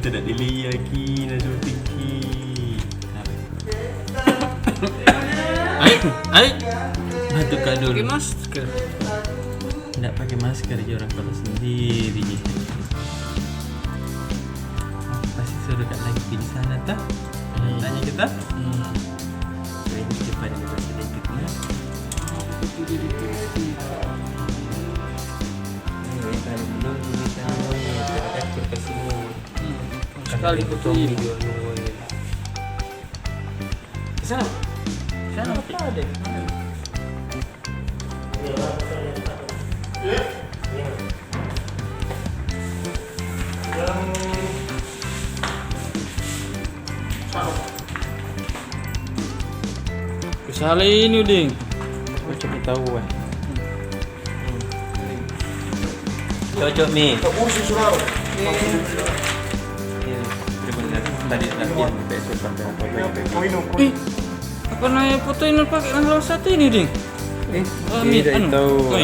tidak dilihat ki, nak syuting ki. Ay, batuk kak dulu. Pakai masker. Tidak pakai masker aja orang kalau sendiri. Pasti suruh kak lagi di sana tak? Tanya kita. Ini cepat kita sedikitnya. Sekali betul ini. Sana. Sana apa ada? Kesalahan ini ding. Kau coba tahu Cocok nih. Tadi besok sampai apa? Apa namanya foto ini pakai salah satu ini ding? Tidak tahu.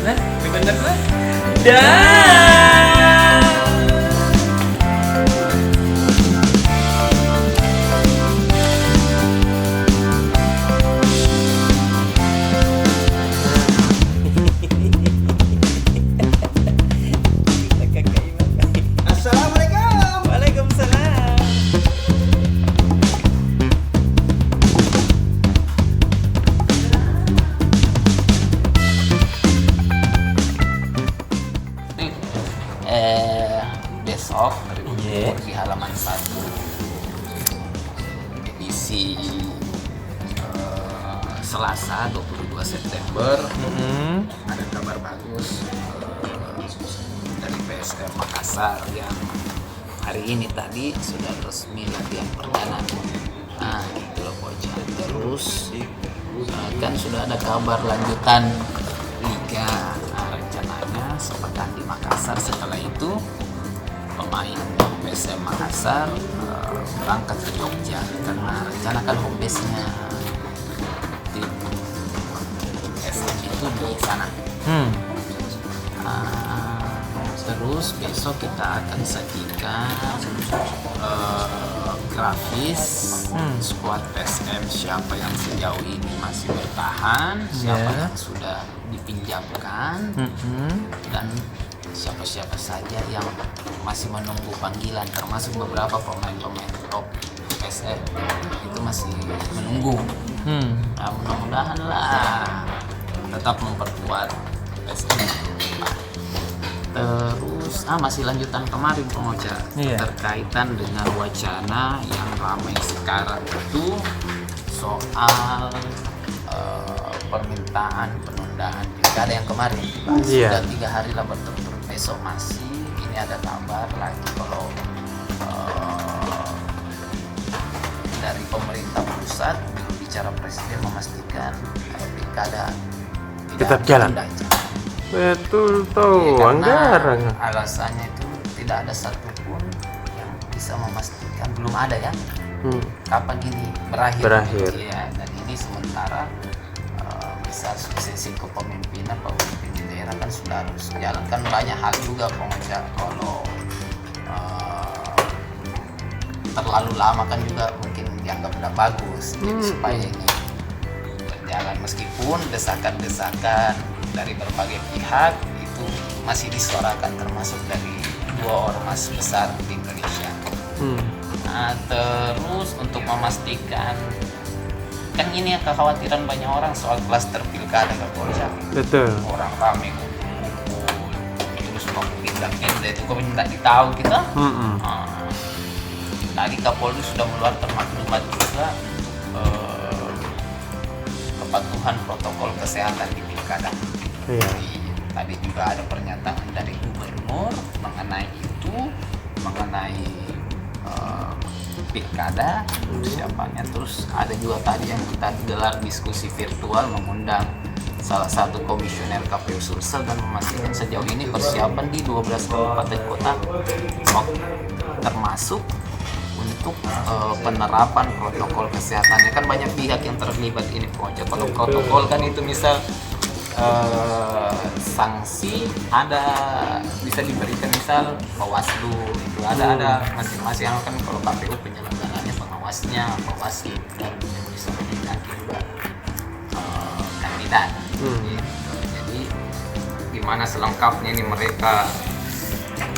Nah, benar lah. Assalamualaikum. Waalaikumsalam. Besok di halaman 1 edisi Selasa 22 September ada kabar bagus dari PSM Makassar yang hari ini tadi sudah resmi latihan perdana. Nah itu loh bocah. Terus kan sudah ada kabar lanjutan liga. Nah, rencananya sepekan di Makassar. Setelah itu pemain PSM Makassar berangkat ke Jogja karena rencana kan home base-nya tim SM itu di sana. Terus besok kita akan sajikan grafis skuad PSM, siapa yang sejauh ini masih bertahan, siapa yang sudah dipinjamkan, dan siapa-siapa saja yang masih menunggu panggilan, termasuk beberapa pemain-pemain top PSM itu masih menunggu. Nah, mudah-mudahan lah tetap memperkuat PSM. Terus masih lanjutan kemarin pengoca terkaitan dengan wacana yang ramai sekarang itu soal permintaan penundaan pilkada yang kemarin dibahas. Sudah 3 hari lah berturut-turut. Besok masih ini ada kabar lagi kalau dari pemerintah pusat bicara presiden memastikan pilkada tetap jalan. Betul tuh, anggaran. Alasannya itu tidak ada satupun yang bisa memastikan, belum ada ya. Kapan ini berakhir. Ya, dan ini sementara misal suksesi kepemimpinan pemimpin daerah kan sudah harus jalan. Kan banyak hal juga pengajar kalau terlalu lama kan juga mungkin dianggap tidak bagus. Jadi supaya ini berjalan meskipun desakan-desakan dari berbagai pihak itu masih disuarakan, termasuk dari 2 ormas besar di Indonesia. Nah, terus untuk memastikan kan ini kekhawatiran banyak orang soal klaster pilkada Kapolda. Betul. Orang ramai kumpul, terus mau pindah-pindah itu kok tidak ditahu kita. Tadi Kapolri sudah mengeluarkan maklumat juga kepatuhan protokol kesehatan di pilkada. Tadi juga ada pernyataan dari gubernur mengenai itu, mengenai pilkada persiapannya. Terus ada juga tadi yang kita gelar diskusi virtual mengundang salah satu komisioner KPU Sulsel dan memastikan sejauh ini persiapan di 12 kabupaten kota termasuk untuk penerapan protokol kesehatannya. Kan banyak pihak yang terlibat ini. Kalau protokol kan itu misal sanksi ada bisa diberikan, misal Bawaslu itu ada masing-masing kan. Kalau KPU penyelenggaranya, pengawasnya Bawaslu, dan yang bisa menindaki juga kandidat. Gitu. Jadi gimana selengkapnya ini mereka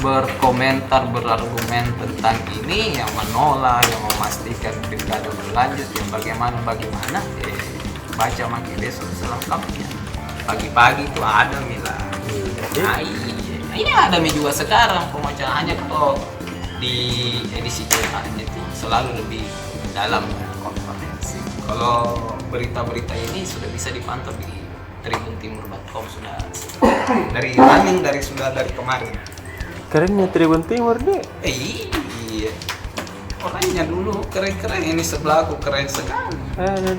berkomentar, berargumen tentang ini, yang menolak, yang memastikan pilkada berlanjut, yang bagaimana baca makin besok selengkapnya. Pagi-pagi itu ada Mila. Nah, ini ada juga sekarang pembacaannya. Kalau di edisi cetaknya itu selalu lebih dalam konferensi. Kalau berita-berita ini sudah bisa dipantau di tribuntimur.com, sudah dari running dari kemarin. Kerennya Tribun Timur deh. Iya. Orangnya dulu keren-keren, ini sebelahku keren sekali.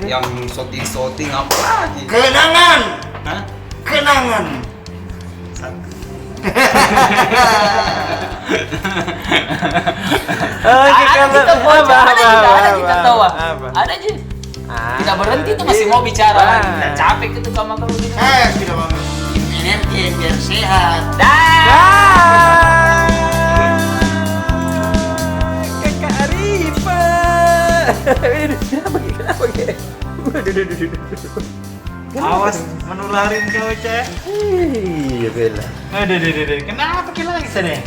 Yang shooting apa lagi? Kenangan. Hah? Kenangan. Ada kita tawa. Ada aja. Tidak berhenti tuh, masih mau bicara lagi. Udah capek gitu sama kamu. Tidak banget. Energi biar sehat. Kakak Arifa. Kenapa? Awas menularin kau, Cek. Iya Bella. Aduh. Kenapa kita lagi sedih?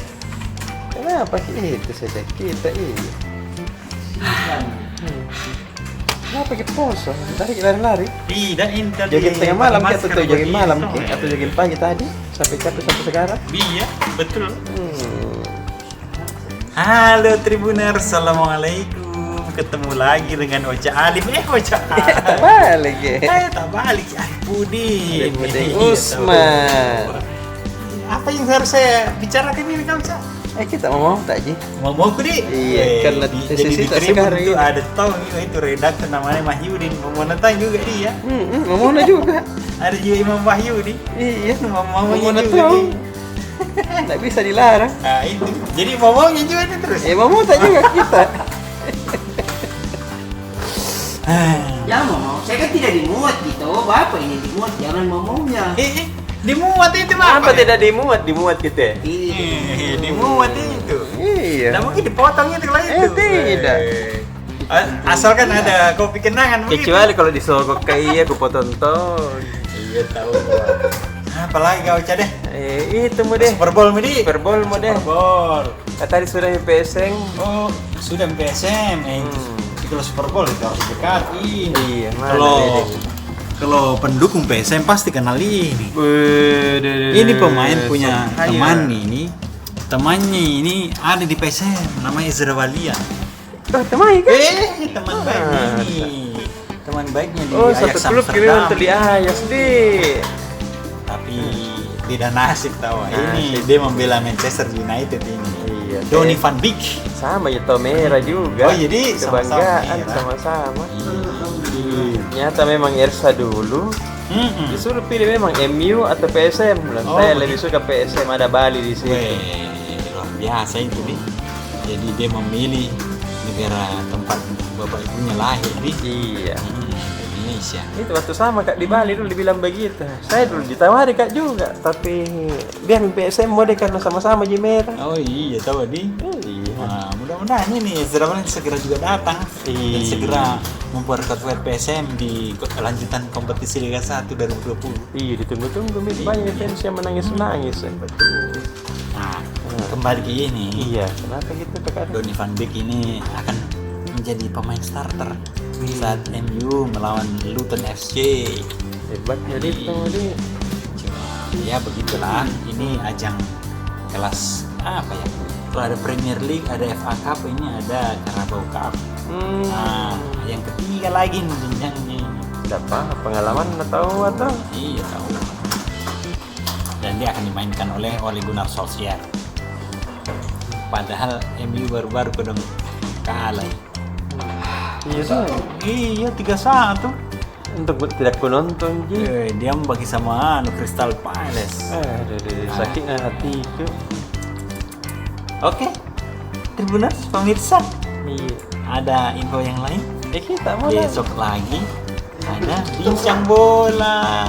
Kenapa itu saja kita iya. Kenapa kita kosong? Tadi kita lari. Tidak, intel. Jogging tengah malam atau jogging malam atau jogging pagi tadi sampai capek sampai sekarang. Iya, betul. Halo Tribuner, assalamualaikum. Ketemu lagi dengan Ocha Alif. Ocha Alif. Balik ya. Tak balik. Pudin. Usman. Apa yang harus saya bicarakan ini kamu, Cak? Kita mau tak Ji? Mau ku di? Iya, karena jadi di tak Tribun sekarang itu ini. ada tahu itu redaktor namanya Mahyudin. Mau nonton juga dia. Mau juga. Ada juga Imam Wahyudi. Iya. Mau Mau juga tahu. dia. Tak bisa dilarang. Nah itu. Jadi ngomongnya juga itu terus. Mau tak juga kita. Jangan mau, saya kan tidak dimuat gitu. Bapak ini dimuat, jangan ngomongnya. Dimuat itu Apa tidak dimuat kita? dimuat itu. Iya. Tidak mungkin dipotong itu lah itu. Tidak. Asalkan ada kopi kenangan begitu. Kecuali kalau disogok kayak aku tonton. Iya tahu. Apalagi kau cadeh? Itu mau deh. Super Bowl mudi. Super Bowl mau deh. Super Bowl. Tadi sudah PSM. Oh, sudah PSM. Kalau Super Bowl itu harus dekat ini. Iya, Kalau pendukung PSM pasti kenal ini. Ini pemain punya teman ini. Temannya ini ada di PSM, namanya Ezra Walian. Teman kan? Teman baiknya ini. Teman baiknya di Oh, Ajax satu klub kini Amsterdam. untuk di Ajax deh. Tapi tidak nasib tahu. Ini dia membela Manchester United ini. Iya. Donny van Beek. Sama ya Tomera juga. Oh, jadi sama-sama kebanggaan merah. sama-sama. Ternyata memang Ersa dulu disuruh pilih memang MU atau PSM. Saya lebih suka PSM, ada Bali di sini. Luar biasa itu nih. Jadi dia memilih negara tempat bapak ibunya lahir di Iya. Indonesia. Itu waktu sama Kak di Bali dulu dibilang begitu. Saya dulu ditawari Kak juga, tapi dia PSM mode karena sama-sama di merah. Oh iya, tahu di. Iya. Nah, mudah-mudahan ini Ezra Walian segera juga datang dan segera memperkuat PSM di lanjutan kompetisi Liga 1 2020. Iya, ditunggu-tunggu banyak fans yang menangis-nangis. Betul. Nah, kembali ke ini. Iya, kenapa gitu Kak? Donny van Beek ini akan menjadi pemain starter saat MU melawan Luton FC. Hebatnya itu dia. Cuma ya begitulah, ini ajang kelas apa ya? Kalau ada Premier League, ada FA Cup, ini ada Carabao Cup. Nah, yang ketiga lagi nih jenjangnya. Apa pengalaman atau? Iya tahu. Dan dia akan dimainkan oleh Ole Gunnar Solskjaer. Padahal MU baru-baru kedong kalah. Iya sih. Iya 3-1. Untuk tidak ku nonton Ji. Dia bagi sama Crystal Palace. Sakitnya hatiku. Oke. Tribuners pemirsa, Iya. ada info yang lain? Kita mau lah. Besok lagi ada bincang bola.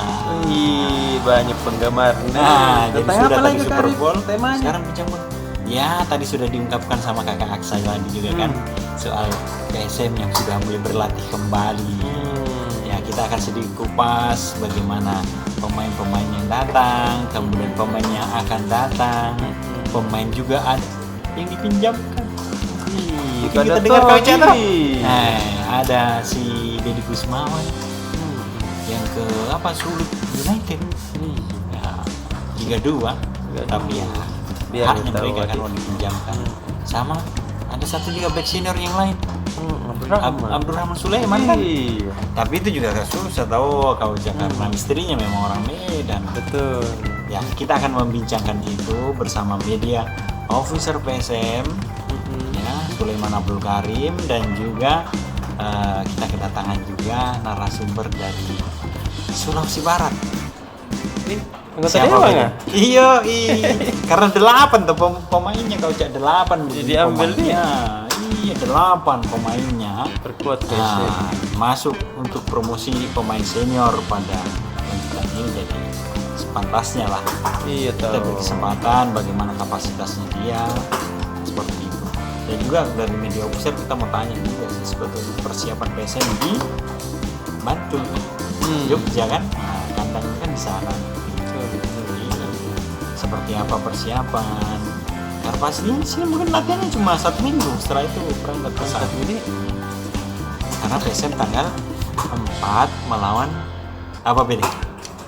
Wih, banyak penggemar. Nah, jadi Tentang sudah apa tadi lagi Super Karin? Bowl, Temanya? sekarang bincang bola. Ya, tadi sudah diungkapkan sama kakak Aksa tadi juga kan soal PSM yang sudah mulai berlatih kembali. Ya, kita akan sedikit kupas bagaimana pemain-pemain yang datang, kemudian pemain yang akan datang, pemain juga ada yang dipinjamkan. Itu kita dengar kau cerita. Nah, ada si Deddy Kusmawan yang ke Sulut United. Ya, Liga 2. Tapi ya Biar haknya tahu mereka kan aja. mau dipinjamkan. Sama ada satu juga back senior yang lain. Abdurrahman Sulaiman kan. Iya. Tapi itu juga agak susah tahu kau karena istrinya memang orang Medan. Betul. Ya, kita akan membincangkan itu bersama media officer PSM, ya, Sulaiman Abdul Karim, dan juga kita kedatangan juga narasumber dari Sulawesi Barat. Anggota dewan nggak? Iya, karena 8 tuh pemainnya kau cak 8 Jadi ambil pemainnya. Iya, 8 pemainnya. Perkuat PSM. Nah, masuk untuk promosi pemain senior pada lanjutan ini, jadi sepantasnya lah Iya kita tahu. berkesempatan bagaimana kapasitasnya dia seperti itu. Dan juga dari media officer kita mau tanya juga sih sebetulnya persiapan PSM di Bantul, Jogja kan, nah, kandangnya kan di sana. Jadi, seperti apa persiapan? Karena pastinya sih mungkin latihannya cuma 1 minggu, setelah itu berangkat ke sana. Karena PSM tanggal 4 melawan apa beda?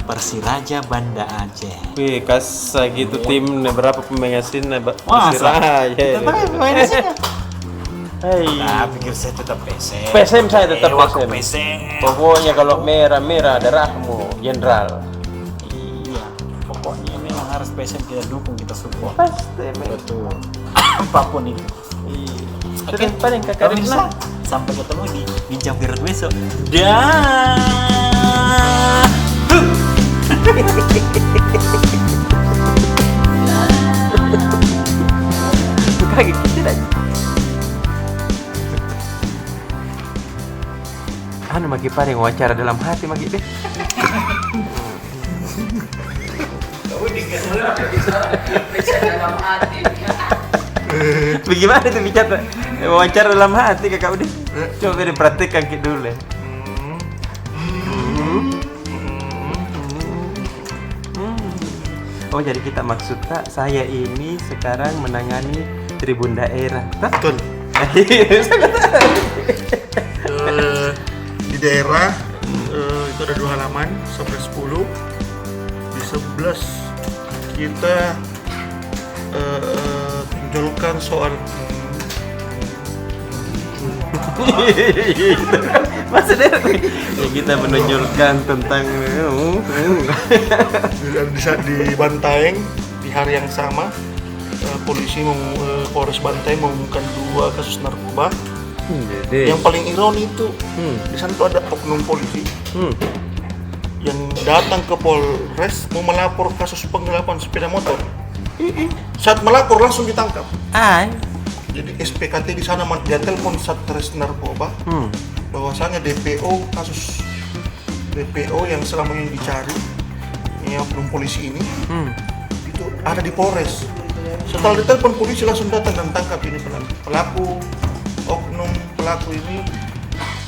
Persiraja Banda Aceh. Wih, kasa gitu tim berapa pemain asing Masa? Persiraja. Kita pakai pemain asingnya. Hei. Nah, pikir saya tetap PSM. PSM saya tetap Aku PSM. PSM. Pokoknya kalau merah darahmu, Jenderal. Iya, pokoknya memang harus PSM kita dukung, kita support. Pasti. Betul. Apapun itu. Oke, paling kakak Pemirsa, sampai ketemu di Bincang Virut besok. Dah. kaget tidak. Anu maki paling wawancara dalam hati maki deh. dalam hati. Bagaimana itu bicara wawancara dalam hati kakak udah? Coba dipraktikkan dulu. Oh jadi kita maksud tak saya ini sekarang menangani tribun daerah. Betul. Di daerah itu ada 2 halaman sampai 10. Di 11 kita tunjukkan soal maksudnya ya kita menunjukkan tentang di Bantaeng di hari yang sama polisi Polres Bantaeng mengumumkan 2 kasus narkoba. Yang paling ironi itu di sana tuh ada oknum polisi yang datang ke Polres mau melapor kasus penggelapan sepeda motor. Saat melapor langsung ditangkap. Jadi SPKT di sana dia telepon Satres Narkoba bahwasanya kasus DPO yang selama ini dicari yang oknum polisi ini itu ada di Polres. Setelah ditelepon polisi langsung datang dan tangkap ini pelaku. Oknum pelaku ini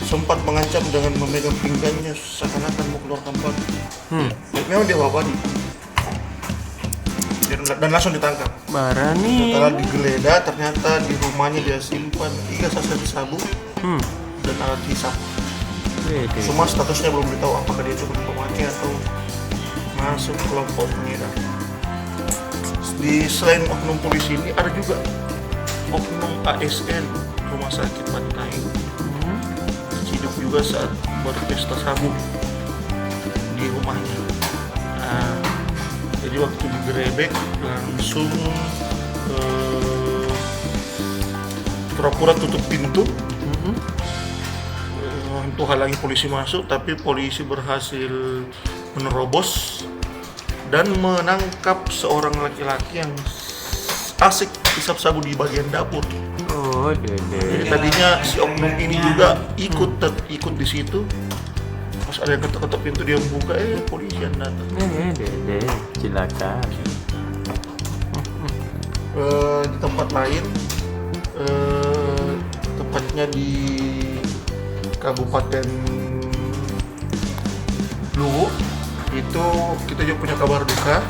sempat mengancam dengan memegang pinggangnya seakan-akan mau keluarkan batu. Memang dia wabani dan langsung ditangkap. Barani. Setelah digeledah ternyata di rumahnya dia simpan 3 saset sabu dan alat hisap. Semua statusnya belum ditahu apakah dia cuma pemakai atau masuk kelompok pengedar. Di selain oknum polisi ini ada juga oknum ASN Rumah Sakit Bantaeng hidup juga saat berpesta sabu di rumahnya. Jadi waktu digerebek langsung pura-pura tutup pintu untuk halangi polisi masuk, tapi polisi berhasil menerobos dan menangkap seorang laki-laki yang asik hisap sabu di bagian dapur. Oh, dede. Jadi tadinya si oknum ini juga ikut di situ. Pas Pas ada yang ketok-ketok pintu dia buka, polisi yang datang. Dede, silakan. Di tempat lain, tepatnya di Kabupaten Luwu, itu kita juga punya kabar duka.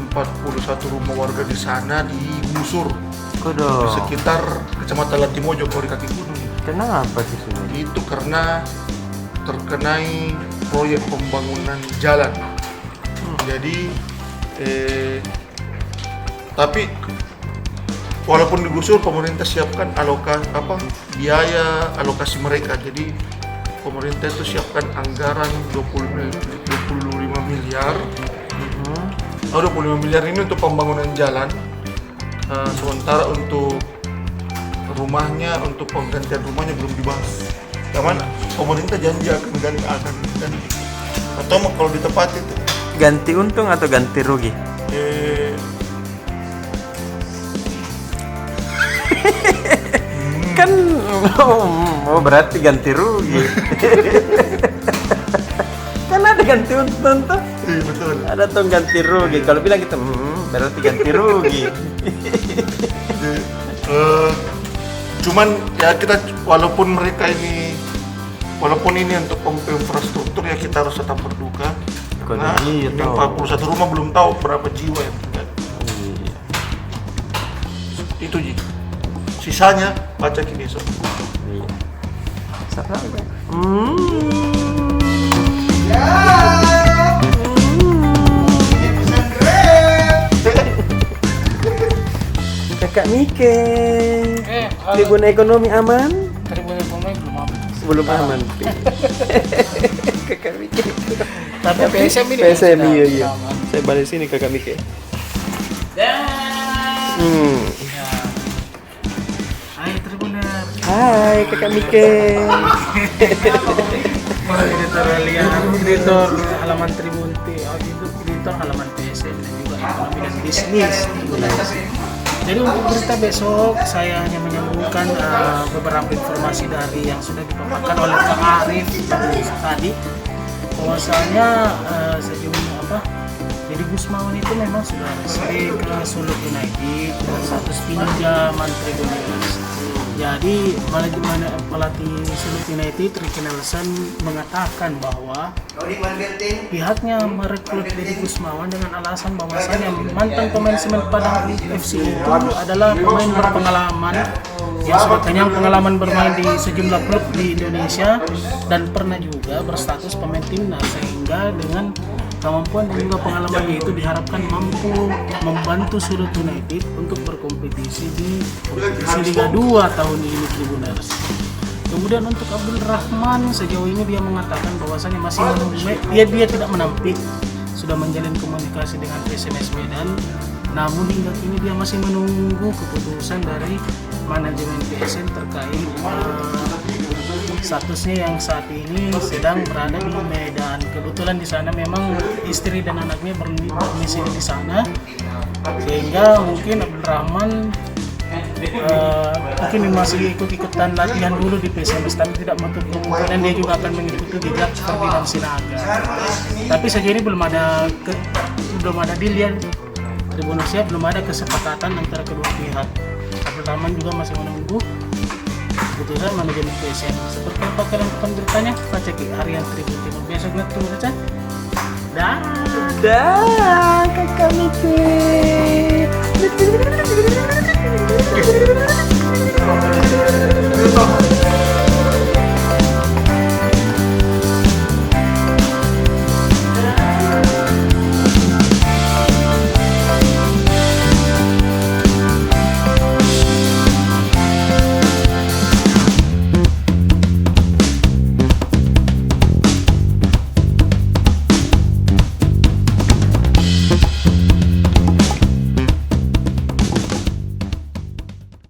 41 rumah warga di sana digusur di sekitar Kecamatan Latimojo kalau di kaki gunung. Kenapa sih sini? Itu karena terkenai proyek pembangunan jalan. Jadi tapi walaupun digusur, pemerintah siapkan biaya alokasi mereka. Jadi pemerintah itu siapkan anggaran 25 miliar. 25 miliar ini untuk pembangunan jalan. Sementara untuk rumahnya, untuk penggantian rumahnya belum dibahas. Cuman pemerintah janji akan ganti. Atau kalau di tempat itu Ganti untung atau ganti rugi? Kan berarti ganti rugi. Kan ada ganti untung tuh. betul. Ada tuh ganti rugi. Kalau bilang gitu, berarti ganti rugi. Cuman ya kita walaupun ini untuk infrastruktur ya kita harus tetap berduka. Karena Iya, yang 41 rumah belum tahu berapa jiwa yang tinggal. Iya. Itu Ji. Sisanya baca kini besok. Iya. Sama. Kakak Mike, Tribun Ekonomi aman? Tribun Ekonomi belum apa. Belum aman. Kakak Mike. Tapi PSM ini PSM sudah iya. aman. Saya balik sini Kakak Mike. Hai Tribuner. Hai Kakak Mike. Editor Lian, editor halaman Tribun T, editor halaman PSM dan juga ekonomi dan bisnis. Jadi untuk berita besok saya hanya menyambungkan beberapa informasi dari yang sudah dipaparkan oleh Kak Arif tadi, bahwasanya sejauh jadi Gusmawan itu memang sudah resmi ke Sulut United dan status pinjaman Tribuners. Jadi pelatih Sulut United Ricky Nelson mengatakan bahwa pihaknya merekrut Deddy Gusmawan dengan alasan bahwasanya mantan pemain Semen Padang FC itu adalah pemain berpengalaman yang sudah kenyang pengalaman bermain di sejumlah klub di Indonesia dan pernah juga berstatus pemain timnas, sehingga dengan kemampuan dan juga pengalamannya itu diharapkan mampu membantu Sulut United untuk berkompetisi di kompetisi Liga 2 tahun ini Tribuners. Kemudian untuk Abdul Rahman, sejauh ini dia mengatakan bahwasanya masih menunggu, dia tidak menampik, sudah menjalin komunikasi dengan PSMS Medan, namun hingga kini dia masih menunggu keputusan dari manajemen PSM terkait statusnya yang saat ini sedang berada di Medan. Kebetulan di sana memang istri dan anaknya bermisili di sana, sehingga mungkin Abdul Rahman mungkin masih ikut-ikutan latihan dulu di PSMS, tapi tidak menutup kemungkinan dia juga akan mengikuti jejak Ferdinand Sinaga. Tapi sejauh ini belum ada deal ya, Tribuners, belum ada kesepakatan antara kedua pihak. Abdul Rahman juga masih menunggu keputusan manajemen PSM. Seperti apa kalian akan bertanya? Baca di harian Tribun Timur besok nanti saja. Dah, Kakak Mike.